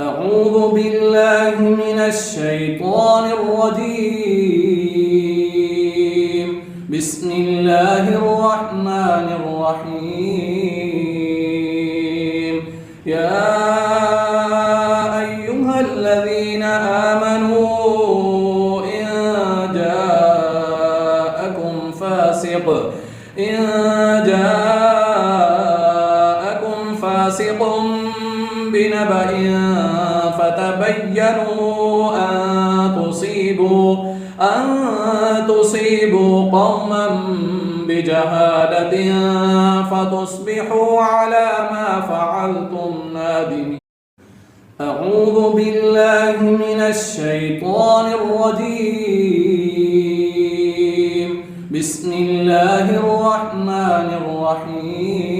أعوذ بالله من الشيطان الرجيم. بسم الله الرحمن الرحيم. يا أيها الذين آمنوا إن جاءكم فاسق بنبأ فتبينوا أن تصيبوا قوما بجهالة فتصبحوا على ما فعلتم نادمين. أعوذ بالله من الشيطان الرجيم. بسم الله الرحمن الرحيم.